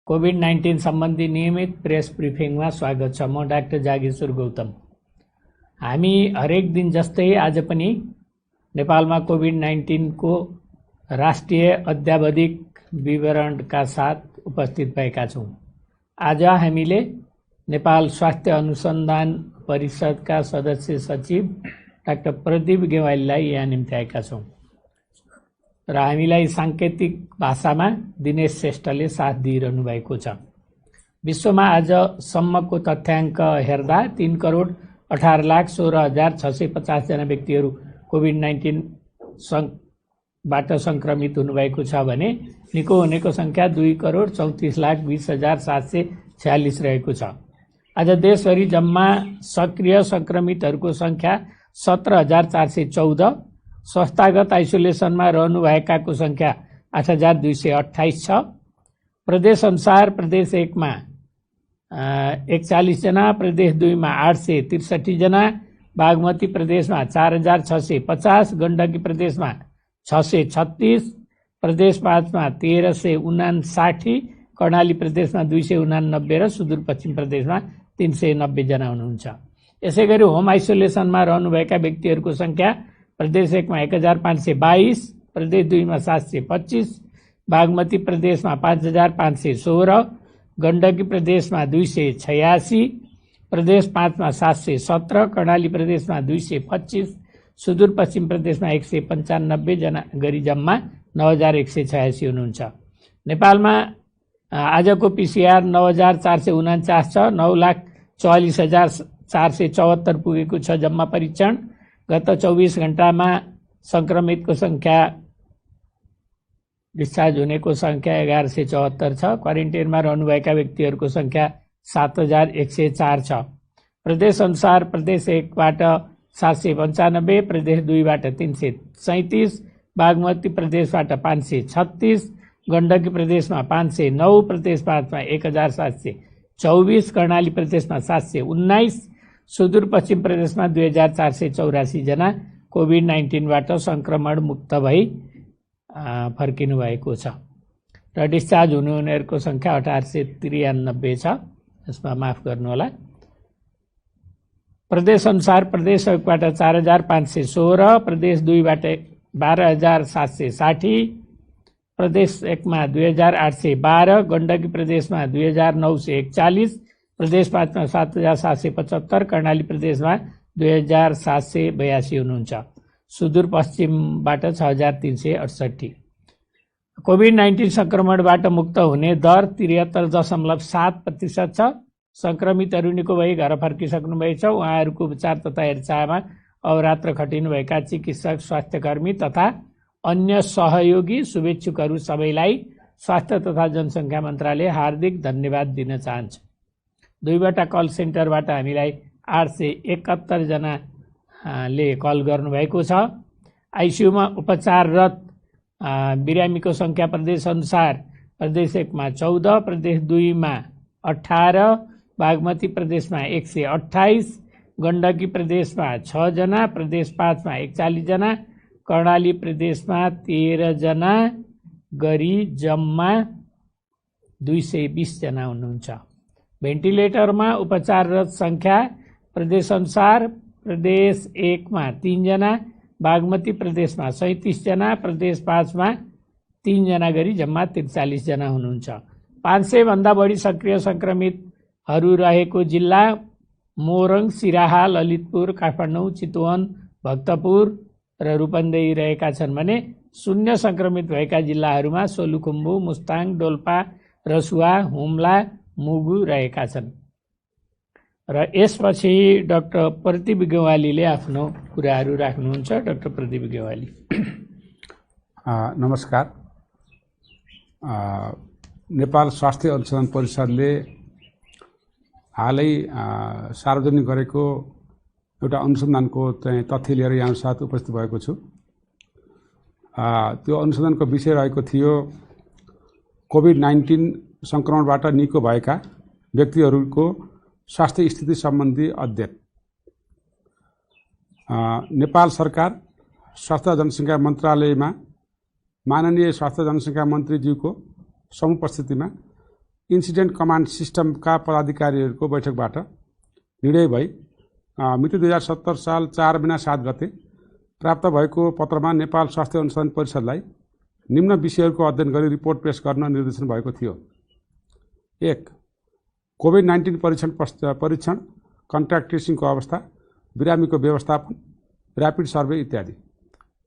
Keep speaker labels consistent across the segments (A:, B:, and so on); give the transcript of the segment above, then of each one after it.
A: COVID-19 सम्बन्धी नियमित press ब्रिफिङमा स्वागत छ। म डाक्टर जागेश्वर गौतम। हामी हरेक दिन जस्तै आज पनि नेपालमा कोभिड-19 को राष्ट्रिय अद्यावधिक विवरणका साथ उपस्थित भएका छौँ। आज हामीले नेपाल स्वास्थ्य अनुसन्धान परिषदका सदस्य सचिव डाक्टर प्रदीप गेवालीलाई यहाँ निम्त्याएका छौँ र हामीलाई सांकेतिक भाषामा दिनेश श्रेष्ठले साथ दिइरहनु भएको छ। विश्वमा आजसम्मको तथ्याङ्क हेर्दा 3,18,16,650 जना व्यक्तिहरू कोभिड-19 बाट संक्रमित हुनुभएको छ भने निको हुनेको संख्या 2,34,20,746 रहेको छ। आज देशभरि जम्मा सक्रिय संक्रमितहरूको संख्या 17,414, संस्थागत आइसोलेसनमा रहनुभएकाको संख्या 8,228 छ। प्रदेश अनुसार प्रदेश 1 मा 41 जना, प्रदेश 2 मा 863 जना, बागमती प्रदेशमा 4,650, गण्डकी प्रदेशमा 636, प्रदेश 5 मा 1,359, कर्णाली प्रदेशमा 289 र सुदूरपश्चिम प्रदेशमा 390 जना हुनुहुन्छ। यसैगरी होम आइसोलेसनमा रहनुभएका व्यक्तिहरूको संख्या प्रदेश 1 मा 1,522, प्रदेश 2 मा 725, बागमती प्रदेशमा 5,516, गण्डकी प्रदेशमा 286, प्रदेश 5 मा 717, कर्णाली प्रदेशमा 225, सुदूरपश्चिम प्रदेशमा 195 जना गरी जम्मा 9,186 हुनुहुन्छ। नेपालमा आजको पिसिआर 9,449 छ। 9,44,474 पुगेको छ जम्मा परीक्षण। गत 24 घण्टामा संक्रमितको संख्या डिस्चार्ज हुनेको संख्या 1,174 छ। क्वारेन्टाइनमा रहनुभएका व्यक्तिहरूको संख्या 7,104 छ। प्रदेश अनुसार प्रदेश 1 बाट 795, प्रदेश 2 बाट 337, बागमती प्रदेशबाट 536, गण्डकी प्रदेशमा 509, प्रदेश 5 मा 1,724, कर्णाली प्रदेशमा 719, सुदूरपश्चिम प्रदेशमा 2,484 जना कोभिड-19 बाट संक्रमण मुक्त भई फर्किनु भएको छ र डिस्चार्ज हुनेहरूको संख्या 1893 छ। यसमा माफ गर्नुहोला। प्रदेश अनुसार प्रदेश 1 बाट 4,516, प्रदेश 2 बाट 12,760, प्रदेश 1 मा 2,812, गण्डकी प्रदेशमा 2,941, प्रदेश 5 मा 7,775, कर्णाली प्रदेशमा 2,782 हुनुहुन्छ। सुदूरपश्चिमबाट 6,368। कोभिड-19 संक्रमणबाट मुक्त हुने दर 73.7% छ। संक्रमितहरू निको भई घर फर्किसक्नुभएछ। उहाँहरूको उपचार तथा हेरचाहमा अहोरात्र खटिनुभएका चिकित्सक, स्वास्थ्यकर्मी तथा अन्य सहयोगी शुभेच्छुकहरू सबैलाई स्वास्थ्य तथा जनसङ्ख्या मन्त्रालय हार्दिक धन्यवाद दिन चाहन्छ। 2वटा कल सेन्टरबाट हामीलाई 871 जनाले कल गर्नुभएको छ। आइसियुमा उपचाररत बिरामीको संख्या प्रदेश अनुसार प्रदेश 1 मा 14, प्रदेश 2 मा 18, बागमती प्रदेशमा 128, गण्डकी प्रदेशमा 6 जना, प्रदेश 5 मा 41 जना, कर्णाली प्रदेशमा 13 जना गरी जम्मा 220 जना हुनुहुन्छ। भेन्टिलेटरमा उपचाररत संख्या प्रदेश अनुसार प्रदेश 1 मा 3 जना, बागमती प्रदेशमा 37 जना, प्रदेश 5 मा 3 जना गरी जम्मा 43 जना हुनुहुन्छ। 500 भन्दा बढी सक्रिय संक्रमितहरू रहेको जिल्ला मोरङ, सिराहा, ललितपुर, काठमाडौँ, चितवन, भक्तपुर र रूपन्देही रहेका छन् भने शून्य संक्रमित भएका जिल्लाहरूमा सोलुखुम्बु, मुस्ताङ, डोल्पा, रसुवा, हुम्ला, मुगु रहेका छन्। र यसपछि डाक्टर प्रदीप गेवालीले आफ्नो कुराहरू राख्नुहुन्छ। डाक्टर प्रदीप गेवाली।
B: नमस्कार। नेपाल स्वास्थ्य अनुसन्धान परिषदले हालै सार्वजनिक गरेको एउटा अनुसन्धानको चाहिँ तथ्य लिएर यहाँ साथ उपस्थित भएको छु। त्यो अनुसन्धानको विषय रहेको थियो कोभिड-19 संक्रमणबाट निको भएका व्यक्तिहरूको स्वास्थ्य स्थिति सम्बन्धी अध्ययन। नेपाल सरकार स्वास्थ्य जनसङ्ख्या मन्त्रालयमा माननीय स्वास्थ्य जनसङ्ख्या मन्त्रीज्यूको समुपस्थितिमा इन्सिडेन्ट कमान्ड सिस्टमका पदाधिकारीहरूको बैठकबाट निर्णय भई मिति 2070 साल 4 महिना 7 गते प्राप्त भएको पत्रमा नेपाल स्वास्थ्य अनुसन्धान परिषदलाई निम्न विषयहरूको अध्ययन गरी रिपोर्ट पेश गर्न निर्देशन भएको थियो। 1. कोभिड-19 परीक्षण कन्ट्याक्ट ट्रेसिङको अवस्था, बिरामीको व्यवस्थापन, र्यापिड सर्वे इत्यादि।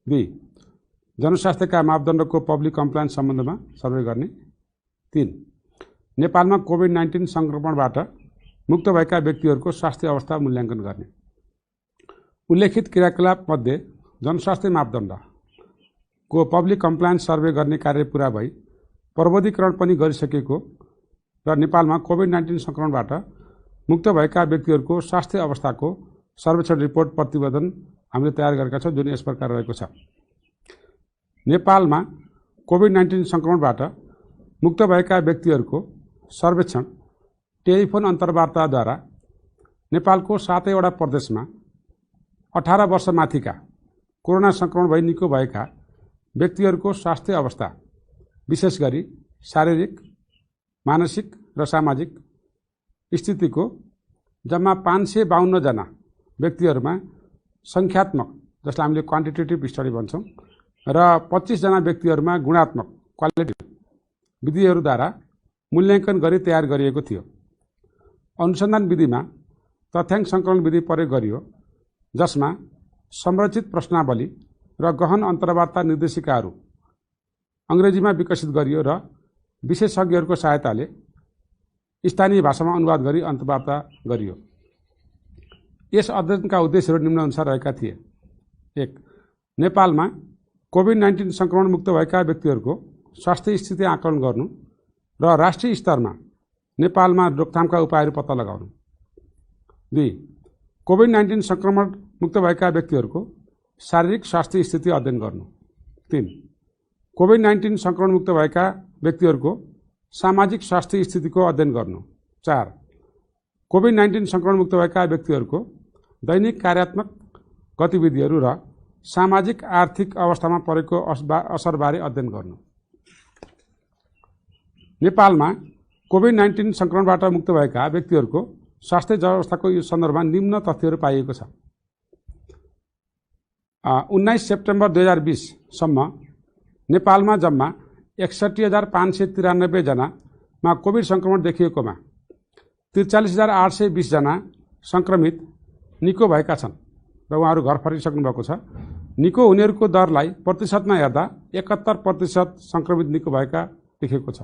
B: 2. जनस्वास्थ्यका मापदण्डको पब्लिक कम्प्लायन्स सम्बन्धमा सर्वे गर्ने। 3. नेपालमा कोभिड-19 संक्रमणबाट मुक्त भएका व्यक्तिहरूको स्वास्थ्य अवस्था मूल्याङ्कन गर्ने। उल्लेखित क्रियाकलाप मध्ये जनस्वास्थ्य मापदण्डको पब्लिक कम्प्लायन्स सर्वे गर्ने कार्य पूरा भई प्रविधिकरण पनि गरिसकेको र नेपालमा कोभिड-19 संक्रमणबाट मुक्त भएका व्यक्तिहरूको स्वास्थ्य अवस्थाको सर्वेक्षण रिपोर्ट प्रतिवेदन हामीले तयार गरेका छौँ, जुन यस प्रकार रहेको छ। नेपालमा कोभिड-19 संक्रमणबाट मुक्त भएका व्यक्तिहरूको सर्वेक्षण टेलिफोन अन्तर्वार्ताद्वारा नेपालको 7वटा प्रदेशमा 18 वर्ष माथिका कोरोना संक्रमण भई निको भएका व्यक्तिहरूको स्वास्थ्य अवस्था, विशेष गरी शारीरिक, मानसिक र सामाजिक स्थितिको जम्मा 552 जना व्यक्तिहरूमा सङ्ख्यात्मक, जसलाई हामीले क्वान्टिटेटिभ स्टडी भन्छौँ, र 25 जना व्यक्तिहरूमा गुणात्मक क्वालिटेटिभ विधिहरूद्वारा मूल्याङ्कन गरी तयार गरिएको थियो। अनुसन्धान विधिमा तथ्याङ्क सङ्कलन विधि प्रयोग गरियो, जसमा संरचित प्रश्नावली र गहन अन्तर्वार्ता निर्देशिकाहरू अङ्ग्रेजीमा विकसित गरियो र विशेषज्ञहरूको सहायताले स्थानीय भाषामा अनुवाद गरी अन्तर्वार्ता गरियो। यस अध्ययनका उद्देश्यहरू निम्नअनुसार रहेका थिए। 1. नेपालमा कोभिड-19 संक्रमण मुक्त भएका व्यक्तिहरूको स्वास्थ्य स्थिति आकलन गर्नु र राष्ट्रिय स्तरमा नेपालमा रोकथामका उपायहरू पत्ता लगाउनु। 2. कोभिड-19 संक्रमण मुक्त भएका व्यक्तिहरूको शारीरिक स्वास्थ्य स्थिति अध्ययन गर्नु। 3. कोभिड-19 संक्रमण मुक्त भएका व्यक्तिहरूको सामाजिक स्वास्थ्य स्थितिको अध्ययन गर्नु। 4. कोभिड-19 संक्रमण मुक्त भएका व्यक्तिहरूको दैनिक कार्यात्मक गतिविधिहरू र सामाजिक आर्थिक अवस्थामा परेको असरबारे अध्ययन गर्नु। नेपालमा कोभिड-19 संक्रमणबाट मुक्त भएका व्यक्तिहरूको स्वास्थ्य अवस्थाको यो सन्दर्भमा निम्न तथ्यहरू पाइएको छ। 19 सेप्टेम्बर 2020 सम्म नेपालमा जम्मा 61,593 जनामा कोभिड संक्रमण देखिएकोमा 43,820 जना संक्रमित निको भएका छन् र उहाँहरू घर फर्किसक्नु भएको छ। निको हुनेहरूको दरलाई प्रतिशतमा हेर्दा 71% संक्रमित निको भएका देखिएको छ।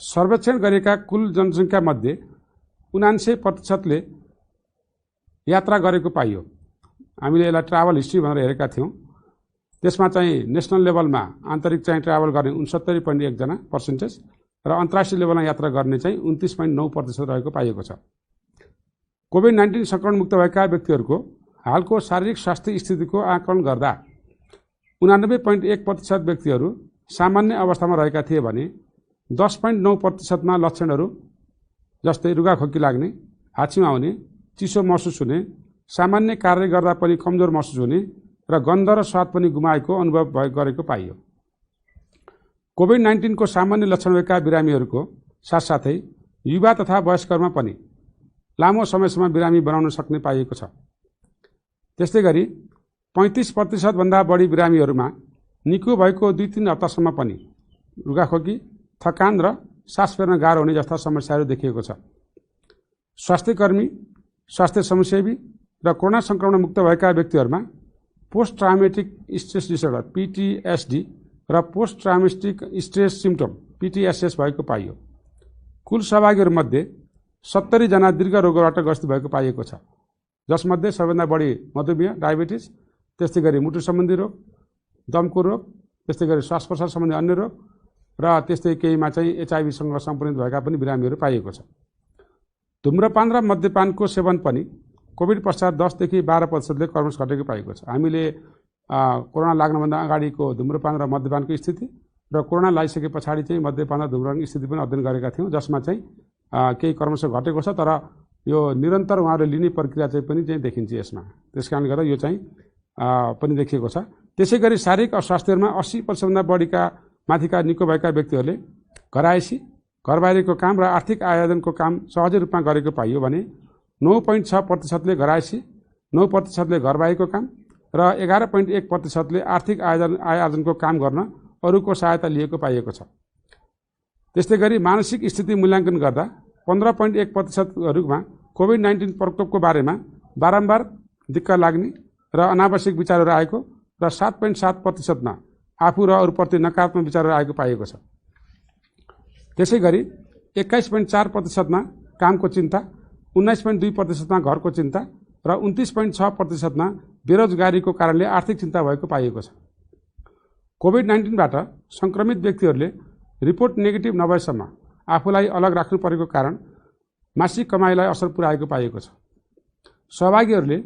B: सर्वेक्षण गरिएका कुल जनसङ्ख्या मध्ये 79% यात्रा गरेको पाइयो। हामीले यसलाई ट्राभल हिस्ट्री भनेर हेरेका थियौँ। त्यसमा चाहिँ नेसनल लेभलमा आन्तरिक चाहिँ ट्राभल गर्ने 69.1 जना पर्सेन्टेज र अन्तर्राष्ट्रिय लेभलमा यात्रा गर्ने चाहिँ 29.9% रहेको पाइएको छ। कोभिड-19 संक्रमण मुक्त भएका व्यक्तिहरूको हालको शारीरिक स्वास्थ्य स्थितिको आकलन गर्दा 89.1% व्यक्तिहरू सामान्य अवस्थामा रहेका थिए भने 10.9%मा लक्षणहरू जस्तै रुगाखोकी लाग्ने, हाछिमा आउने, चिसो महसुस हुने, सामान्य कार्य गर्दा पनि कमजोर महसुस हुने र गन्ध र स्वाद पनि गुमाएको अनुभव गरेको पाइयो। कोभिड-19 को सामान्य लक्षण भएका बिरामीहरूको साथसाथै युवा तथा वयस्करमा पनि लामो समयसम्म बिरामी बनाउन सक्ने पाइएको छ। त्यस्तै गरी 35% भन्दा बढी बिरामीहरूमा निको भएको 2-3 हप्तासम्म पनि रुगाखोकी, थकान र सास फेर्न गाह्रो हुने जस्ता समस्याहरू देखिएको छ। स्वास्थ्यकर्मी, स्वास्थ्य स्वयंसेवी र कोरोना संक्रमण मुक्त भएका व्यक्तिहरूमा पोस्ट ट्राउमेटिक स्ट्रेस डिसअर्डर PTSD र पोस्ट ट्राउमेटिक स्ट्रेस सिम्पटम PTSS भएको पाइयो। कुल सहभागीहरूमध्ये 70 जना दीर्घ रोगबाट ग्रसित भएको पाइएको छ, जसमध्ये सबैभन्दा बढी मधुमेह, डायबिटिज, त्यस्तै गरी मुटु सम्बन्धी रोग, दमको रोग, त्यस्तै गरी श्वास प्रश्वास सम्बन्धी अन्य रोग र त्यस्तै केहीमा चाहिँ HIV सँग सम्बन्धित भएका पनि बिरामीहरू पाइएको छ। धुम्रपान र मद्यपानको सेवन पनि कोभिड पश्चात 10 देखि 12% क्रमश घटेको पाइएको छ। हामीले कोरोना लाग्नुभन्दा अगाडिको धुम्रपान र मद्यपानको स्थिति र कोरोना लागिसके पछाडि चाहिँ मद्यपान र धुम्रपानको स्थिति पनि अध्ययन गरेका थियौँ, जसमा चाहिँ केही क्रमश घटेको छ, तर यो निरन्तर उहाँहरूले लिने प्रक्रिया चाहिँ पनि चाहिँ देखिन्छ यसमा। त्यसकारणले गर्दा यो चाहिँ पनि देखिएको छ। त्यसै गरी शारीरिक अस्वास्थ्यहरूमा 80% भन्दा बढीका माथिका निको भएका व्यक्तिहरूले घरायसी, घरबाहिरको काम र आर्थिक आयोजनको काम सहजै रूपमा गरेको पाइयो भने 9.6%ले घरायसी, 9%ले घरबाहिरको काम र 11.1%ले आर्थिक आयोजनको काम गर्न अरूको सहायता लिएको पाइएको छ। त्यस्तै गरी मानसिक स्थिति मूल्याङ्कन गर्दा 15.1%हरूमा कोभिड-19 प्रकोपको बारेमा बारम्बार दिक्क लाग्ने र अनावश्यक विचारहरू आएको र 7.7%मा आफू र अरूप्रति नकारात्मक विचारहरू आएको पाइएको छ। त्यसै गरी 21.4%मा कामको चिन्ता, 19.2%मा घरको चिन्ता र 29.6%मा बेरोजगारीको कारणले आर्थिक चिन्ता भएको पाइएको छ। कोभिड-19बाट संक्रमित व्यक्तिहरूले रिपोर्ट नेगेटिभ नभएसम्म आफूलाई अलग राख्नु परेको कारण मासिक कमाइलाई असर पुर्याएको पाइएको छ। सहभागीहरूले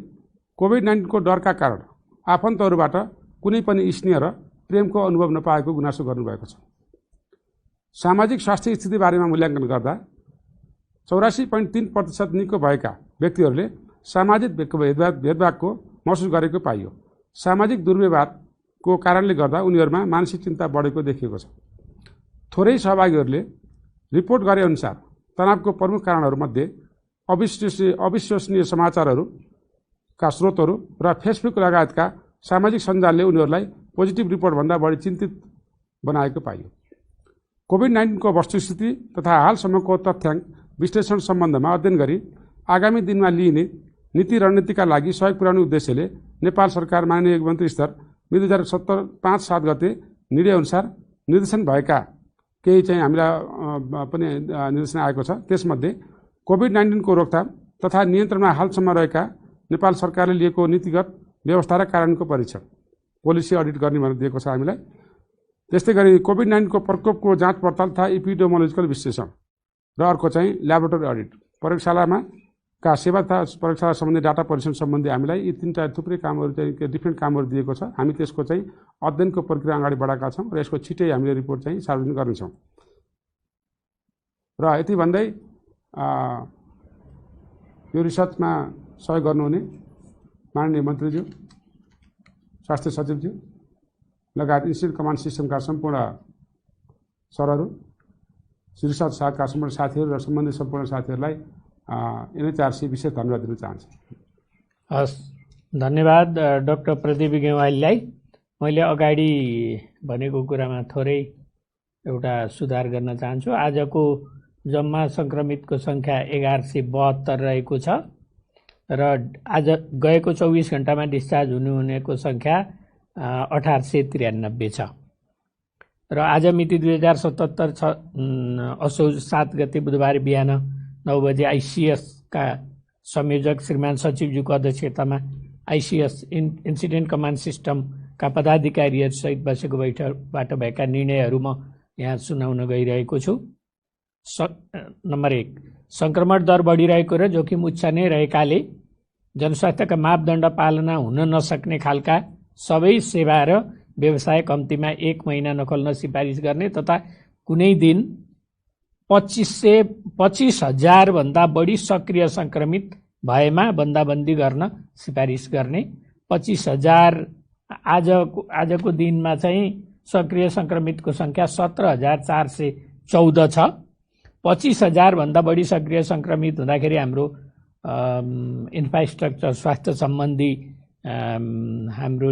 B: कोभिड-19को डरका कारण आफन्तहरूबाट कुनै पनि स्नेह र प्रेमको अनुभव नपाएको गुनासो गर्नुभएको छ। सामाजिक स्वास्थ्य स्थिति बारेमा मूल्याङ्कन गर्दा 84.3% निको भएका व्यक्तिहरूले सामाजिक भेदभावको महसुस गरेको पाइयो। सामाजिक दुर्व्यवहारको कारणले गर्दा उनीहरूमा मानसिक चिन्ता बढेको देखिएको छ। थोरै सहभागीहरूले रिपोर्ट गरे अनुसार तनावको प्रमुख कारणहरूमध्ये अविश्वसनीय समाचारहरूका स्रोतहरू र फेसबुक लगायतका सामाजिक सञ्जालले उनीहरूलाई पोजिटिभ रिपोर्टभन्दा बढी चिन्तित बनाएको पाइयो। कोभिड-19को वस्तुस्थिति तथा हालसम्मको तथ्याङ्क विश्लेषण सम्बन्धमा अध्ययन गरी आगामी दिनमा लिइने नीति रणनीतिका लागि सहयोग पुर्याउने उद्देश्यले नेपाल सरकार माननीय मन्त्री स्तर 2017-5-7 गते निर्णय अनुसार निर्देशन भएका केही चाहिँ हामीलाई पनि निर्देशन आएको छ। त्यसमध्ये कोभिड-19को रोकथाम तथा नियन्त्रणमा हालसम्म रहेका नेपाल सरकारले लिएको नीतिगत व्यवस्था र कार्यान्वयनको परीक्षण पोलिसी अडिट गर्ने भनेर दिएको छ हामीलाई। त्यस्तै गरी कोभिड-19को प्रकोपको जाँच पडताल तथा एपिडेमियोलोजिकल विश्लेषण र अर्को चाहिँ ल्याबोरेटरी अडिट, प्रयोगशालामा का सेवा तथा प्रयोगशाला सम्बन्धी डाटा परीक्षण सम्बन्धी हामीलाई यी तीनटा थुप्रै कामहरू चाहिँ डिफ्रेन्ट कामहरू दिएको छ। हामी त्यसको चाहिँ अध्ययनको प्रक्रिया अगाडि बढाएका छौँ र यसको छिटै हामीले रिपोर्ट चाहिँ सार्वजनिक गर्नेछौँ। र यति भन्दै यो रिसर्चमा सहयोग गर्नुहुने माननीय मन्त्रीज्यू, स्वास्थ्य सचिवज्यू लगायत इन्स्टिट्युट कमान्ड सिस्टमका सम्पूर्ण सरहरू, रिसर्च शाखाका सम्पूर्ण साथीहरू र सम्बन्धित सम्पूर्ण साथीहरूलाई NHRC विशेष धन्यवाद दिन चाहन्छु।
A: हस्, धन्यवाद डाक्टर प्रदीप गेवालीलाई। मैले अगाडि भनेको कुरामा थोरै एउटा सुधार गर्न चाहन्छु। आजको जम्मा सङ्क्रमितको सङ्ख्या 1172 रहेको छ र आज गएको 24 घण्टामा डिस्चार्ज हुनेको सङ्ख्या 1893 छ र आज मिति 2077 असोज 7 गते बुधबार बिहान 9 बजे आइसिएसका संयोजक श्रीमान सचिवज्यूको अध्यक्षतामा आइसिएस इन्सिडेन्ट कमान्ड सिस्टमका पदाधिकारीहरूसहित बसेको बैठकबाट भएका निर्णयहरू म यहाँ सुनाउन गइरहेको छु। नम्बर 1, सङ्क्रमण दर बढिरहेको र जोखिम उच्च नै रहेकाले जनस्वास्थ्यका मापदण्ड पालना हुन नसक्ने खालका सबै सेवा र व्यवसाय कम्तीमा 1 महिना नखोल्न सिफारिस गर्ने तथा कुनै दिन 25,000 भन्दा बढी सक्रिय सङ्क्रमित भएमा बन्दाबन्दी गर्न सिफारिस गर्ने। 25,000 आजको दिनमा चाहिँ सक्रिय सङ्क्रमितको सङ्ख्या 17,414 छ। 25,000 भन्दा बढी सक्रिय सङ्क्रमित हुँदाखेरि हाम्रो इन्फ्रास्ट्रक्चर स्वास्थ्य सम्बन्धी हाम्रो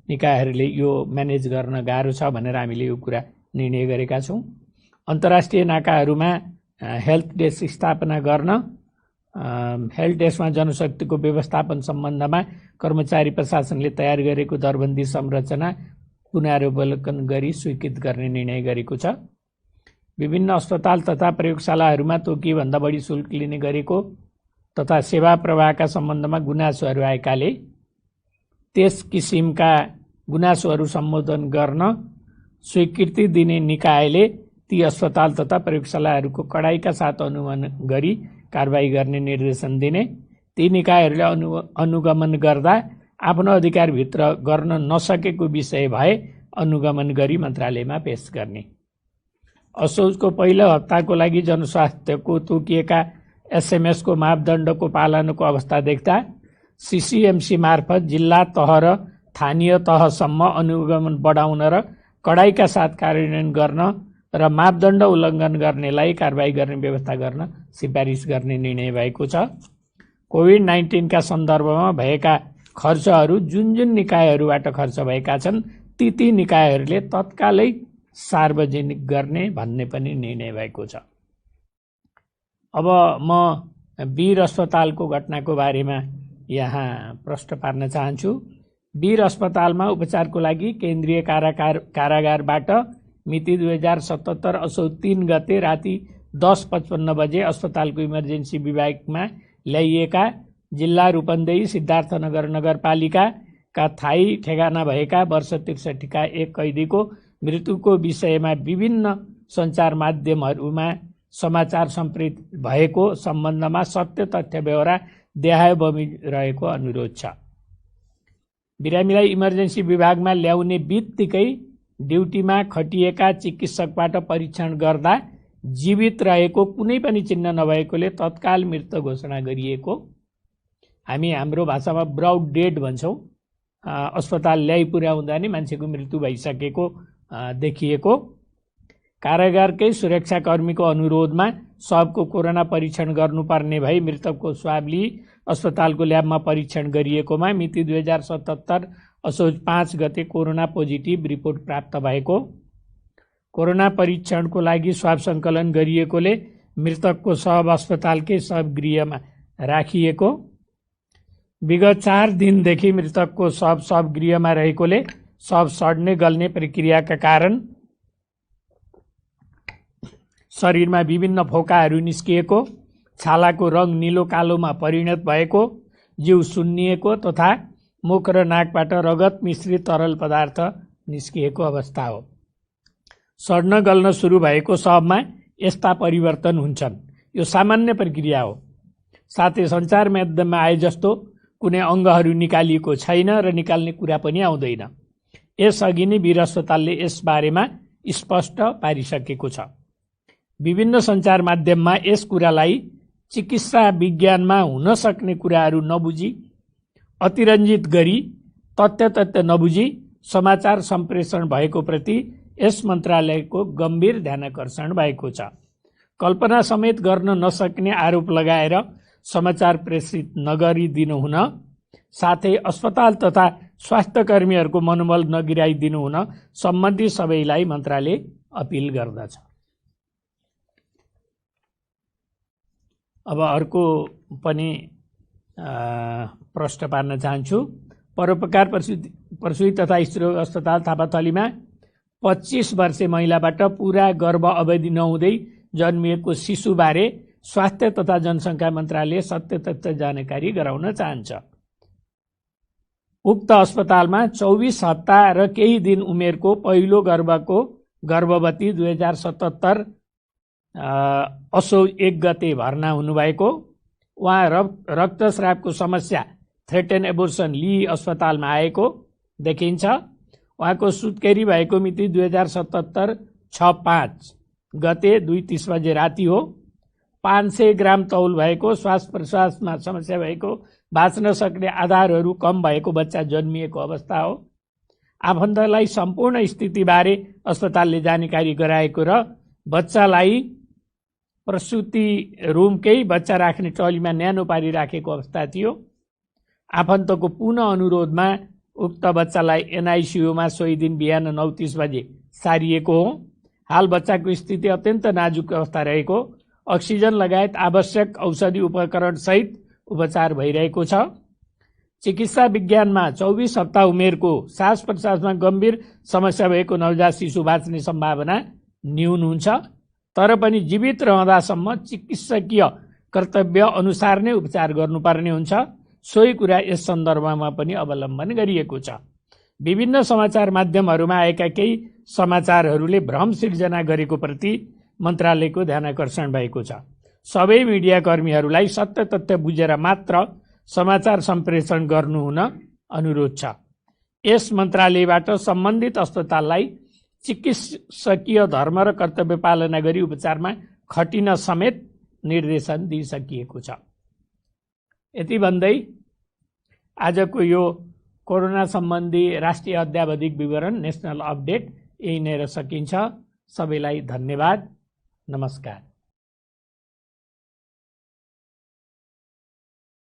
A: निकायहरूले यो म्यानेज गर्न गाह्रो छ भनेर हामीले यो कुरा निर्णय गरेका छौँ। अन्तर्राष्ट्रिय नाकाहरूमा हेल्थ डेस्क स्थापना गर्न, हेल्थ डेस्कमा जनशक्तिको व्यवस्थापन सम्बन्धमा कर्मचारी प्रशासनले तयार गरेको दरबन्दी संरचना पुनरावलोकन गरी स्वीकृत गर्ने निर्णय गरेको छ। विभिन्न अस्पताल तथा प्रयोगशालाहरूमा तोकिएभन्दा बढी शुल्क लिने गरेको तथा सेवा प्रवाहका सम्बन्धमा गुनासोहरू आएकाले त्यस किसिमका गुनासोहरू सम्बोधन गर्न स्वीकृति दिने निकायले ती अस्पताल तथा प्रयोगशालाहरूको कडाइका साथ अनुगमन गरी कारबाही गर्ने निर्देशन दिने। ती निकायहरूले अनुगमन गर्दा आफ्नो अधिकारभित्र गर्न नसकेको विषय भए अनुगमन गरी मन्त्रालयमा पेश गर्ने। असोजको पहिलो हप्ताको लागि जनस्वास्थ्यको तोकिएका एसएमएसको मापदण्डको पालनको अवस्था देख्दा सिसिएमसी मार्फत जिल्ला तह र स्थानीय तहसम्म अनुगमन बढाउन र कडाइका साथ कार्यान्वयन गर्न र मापदण्ड उल्लङ्घन गर्नेलाई कारबाही गर्ने व्यवस्था गर्न सिफारिस गर्ने निर्णय भएको छ। कोभिड-19 सन्दर्भमा भएका खर्चहरू जुन निकायहरूबाट खर्च भएका छन् ती निकायहरूले तत्कालै सार्वजनिक गर्ने भन्ने पनि निर्णय भएको छ। अब म वीर अस्पतालको घटनाको बारेमा यहाँ प्रश्न पार्न चाहन्छु। वीर अस्पतालमा उपचारको लागि केन्द्रीय कारागारबाट मिति 2077 असोज 3 गते राति 10:55 बजे अस्पतालको इमर्जेन्सी विभागमा ल्याइएका जिल्ला रूपन्देही सिद्धार्थनगर नगरपालिकाका थाई ठेगाना भएका वर्ष 63 का एक कैदीको मृत्युको विषयमा विभिन्न सञ्चार माध्यमहरूमा समाचार सम्प्रेषित भएको सम्बन्धमा सत्य तथ्य ब्यौरा देखाए बमिरहेको अनुरोध छ। बिरामीलाई इमर्जेन्सी विभागमा ल्याउने बित्तिकै ड्युटीमा खटिएका चिकित्सकबाट परीक्षण गर्दा जीवित रहेको कुनै पनि चिन्ह नभएकोले तत्काल मृत घोषणा गरिएको, हामी हाम्रो भाषामा ब्राउड डेड भन्छौँ। अस्पताल ल्याइ पुर्याउँदा नै मान्छेको मृत्यु भइसकेको देखिएको। कारागारकै सुरक्षाकर्मीको अनुरोधमा सबको कोरोना परीक्षण गर्नुपर्ने भई मृतकको स्वाब लिई अस्पतालको ल्याबमा परीक्षण गरिएकोमा मिति 2077 असोज 5 गते कोरोना पोजिटिभ रिपोर्ट प्राप्त भएको। कोरोना परीक्षणको लागि स्वाब सङ्कलन गरिएकोले मृतकको शव अस्पतालकै शवगृहमा राखिएको। विगत 4 दिनदेखि मृतकको शवगृहमा रहेकोले शव सड्ने गल्ने प्रक्रियाका कारण शरीरमा विभिन्न फोकाहरू निस्किएको, छालाको रङ नीलो कालोमा परिणत भएको, जिउ सुन्निएको तथा मुख र नाकबाट रगत मिश्रित तरल पदार्थ निस्किएको अवस्था हो। सड्न गल्न सुरु भएको शवमा यस्ता परिवर्तन हुन्छन्, यो सामान्य प्रक्रिया हो। साथै सञ्चार माध्यममा आए जस्तो कुनै अङ्गहरू निकालिएको छैन र निकाल्ने कुरा पनि आउँदैन। यसअघि नै वीर अस्पतालले यसबारेमा स्पष्ट पारिसकेको छ। विभिन्न सञ्चार माध्यममा यस कुरालाई चिकित्सा विज्ञानमा हुन सक्ने कुराहरू नबुझी, अतिरञ्जित गरी तथ्य नबुझी समाचार सम्प्रेषण भएको प्रति यस मन्त्रालयको गम्भीर ध्यानाकर्षण भएको छ। कल्पना समेत गर्न नसक्ने आरोप लगाएर समाचार प्रेषित नगरिदिनु हुन, साथै अस्पताल तथा स्वास्थ्यकर्मीहरूको मनोबल नगिराइदिनु हुन सम्बन्धित सबैलाई मन्त्रालय अपिल गर्दछ। अब अर्को पनि प्रश्न पार्न चाहन्छु। परोपकार प्रसूति तथा स्त्रीरोग अस्पताल थापाथलीमा 25 वर्षे महिलाबाट पूरा गर्भ अवधि नहुँदै जन्मिएको शिशुबारे स्वास्थ्य तथा जनसङ्ख्या मन्त्रालय सत्य तथ्य जानकारी गराउन चाहन्छ। उक्त अस्पतालमा 24 हप्ता र केही दिन उमेरको पहिलो गर्भवती 2077 असोज 1 गते भर्ना हुनुभएको। उहाँ रक्तस्रावको समस्या थ्रेटन एबोर्सन लिई अस्पतालमा आएको देखिन्छ। उहाँको सुत्केरी भएको मिति 2077 6/5 गते 2:30 बजे राति हो। 500 ग्राम तौल भएको, श्वास प्रश्वासमा समस्या भएको, बाँच्न सक्ने आधारहरू कम भएको बच्चा जन्मिएको अवस्था हो। आफन्तलाई सम्पूर्ण स्थितिबारे अस्पतालले जानकारी गराएको र बच्चालाई प्रसुति रुमकै बच्चा राख्ने टोलीमा न्यानो पारी राखेको अवस्था थियो। आफन्तको पुनः अनुरोधमा उक्त बच्चालाई एनआइसियुमा सोही दिन बिहान 9:30 बजे सारिएको हो। हाल बच्चाको स्थिति अत्यन्त नाजुक अवस्था रहेको, अक्सिजन लगायत आवश्यक औषधि उपकरण सहित उपचार भइरहेको छ। चिकित्सा विज्ञानमा 24 हप्ता उमेरको श्वास प्रश्वासमा गम्भीर समस्या भएको नवजात शिशु बाँच्ने सम्भावना न्यून हुन्छ, तर पनि जीवित रहँदासम्म चिकित्सकीय कर्तव्य अनुसार नै उपचार गर्नुपर्ने हुन्छ। सोही कुरा यस सन्दर्भमा पनि अवलम्बन गरिएको छ। विभिन्न समाचार माध्यमहरूमा आएका केही समाचारहरूले भ्रम सिर्जना गरेको प्रति मन्त्रालयको ध्यानाकर्षण भएको छ। सबै मिडियाकर्मीहरूलाई सत्य तथ्य बुझेर मात्र समाचार सम्प्रेषण गर्नु हुन अनुरोध छ। यस मन्त्रालयबाट सम्बन्धित अस्पताललाई चिकित्सकीय धर्म र कर्तव्य पालना गरी उपचारमा खटिन समेत निर्देशन दिइसकिएको छ। यति भन्दै आजको यो कोरोना सम्बन्धी राष्ट्रिय अद्यावधिक विवरण नेसनल अपडेट यही नै सकिन्छ। सबैलाई धन्यवाद। नमस्कार।